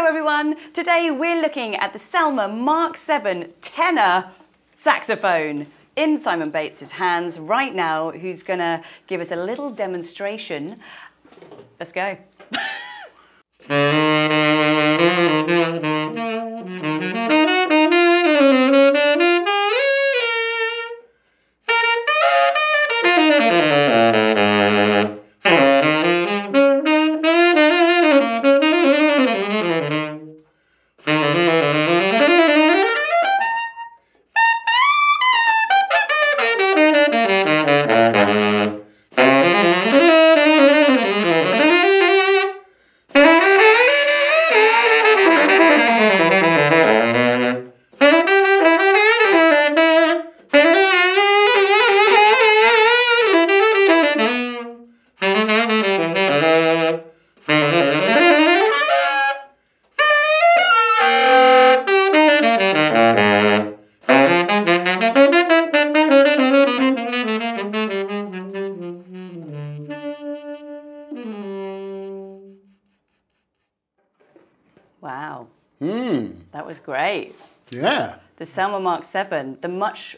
Hello everyone, today we're looking at the Selmer MkVII tenor saxophone in Simon Bates's hands right now, who's gonna give us a little demonstration. Let's go. Wow, that was great. Yeah. The Selmer MkVII, the much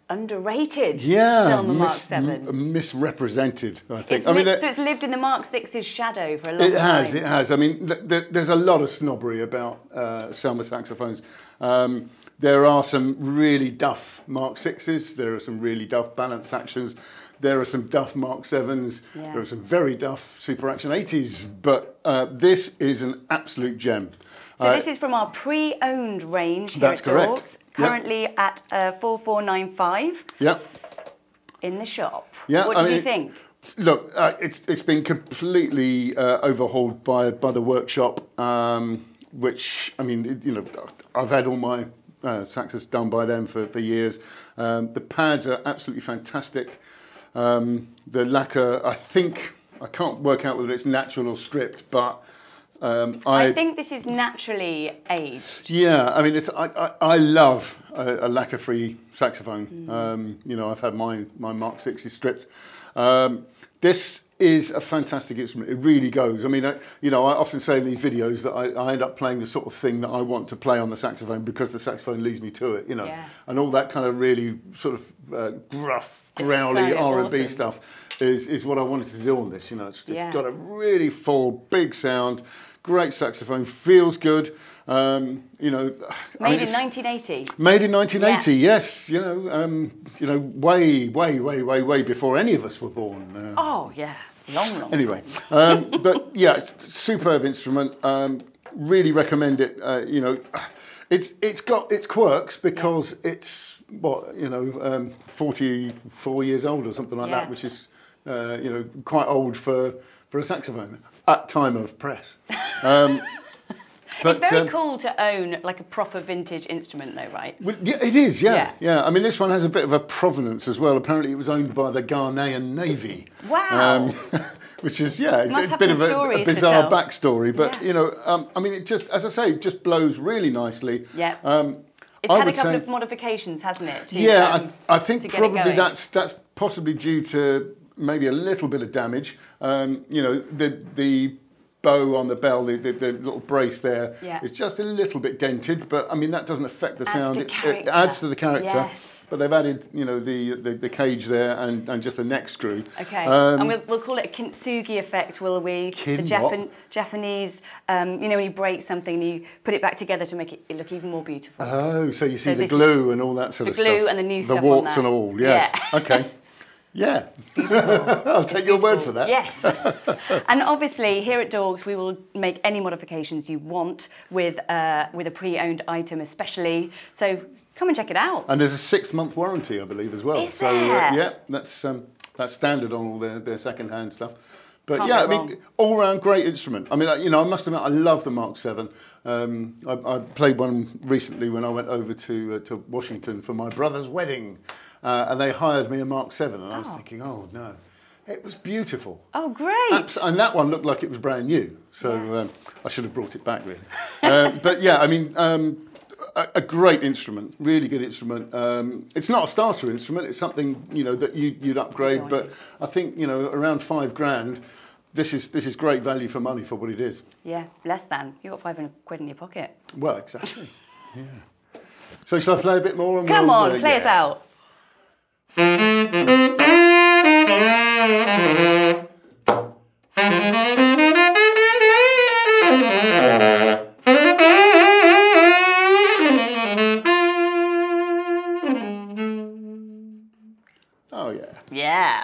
underrated Selmer MkVII. Misrepresented, I think. So it's lived in the Mark VI's shadow for a long time. It has. I mean, there's a lot of snobbery about Selmer saxophones. There are some really duff Mark VIs. There are some really duff balance actions. There are some duff Mark VIIs. Yeah. There are some very duff Super Action 80s. But this is an absolute gem. So this is from our pre-owned range here at Dorks, currently at 4495. Yep. In the shop. Yeah. What did you think? Look, it's been completely overhauled by the workshop, which, I mean, you know, I've had all my saxes done by them for years. The pads are absolutely fantastic. The lacquer, I can't work out whether it's natural or stripped, but I think this is naturally aged. Yeah, I mean, I love a lacquer-free saxophone. You know, I've had my Mark VI stripped. This is a fantastic instrument. It really goes. I mean, you know, I often say in these videos that I end up playing the sort of thing that I want to play on the saxophone because the saxophone leads me to it, you know. And all that kind of really sort of gruff, growly R&B stuff is what I wanted to do on this, you know. It's got a really full, big sound, great saxophone, feels good. You know, made in 1980. Made in 1980, yes. You know, way before any of us were born. Oh yeah, long. Anyway, but yeah, it's a superb instrument. Really recommend it. You know, it's got its quirks because it's 44 years old or something like that, which is you know, quite old for a saxophone at time of press. But, it's very cool to own like a proper vintage instrument though, right? Well, yeah, it is, yeah. I mean, this one has a bit of a provenance as well. Apparently it was owned by the Ghanaian Navy. Wow. Which is, it's Must a have bit some of a bizarre backstory. But, you know, I mean, it just, as I say, it just blows really nicely. Yeah. It's had a couple of modifications, hasn't it? I think probably that's possibly due to maybe a little bit of damage. You know, the bow on the bell, the little brace there, is just a little bit dented, but I mean that doesn't affect the sound. It adds to the character. Yes. But they've added, you know, the cage there and just a neck screw. Okay. And we'll call it a kintsugi effect, will we? The Japanese, you know, when you break something, you put it back together to make it look even more beautiful. Oh, so you see the glue and all that sort of stuff. The glue and the new stuff on the warts and all. Yes. Yeah. Okay. Yeah, it's beautiful. I'll take your word for that. Yes. And obviously here at Dorks we will make any modifications you want with a pre-owned item especially. So come and check it out. And there's a 6-month warranty, I believe, as well. Is there? Yeah, that's standard on all their second-hand stuff. But I mean, all-round great instrument. I mean, you know, I must admit, I love the MkVII. I played one recently when I went over to Washington for my brother's wedding. And they hired me a MkVII, and I was thinking, oh no, it was beautiful. Oh, great! And that one looked like it was brand new, so I should have brought it back really. But yeah, I mean, a great instrument, really good instrument. It's not a starter instrument; it's something, you know, that you'd upgrade. But I think, you know, around £5 grand, this is great value for money for what it is. Yeah, less than. You got 500 quid in your pocket. Well, exactly. Yeah. So shall I play a bit more? And Come on, play us out. Oh yeah. Yeah.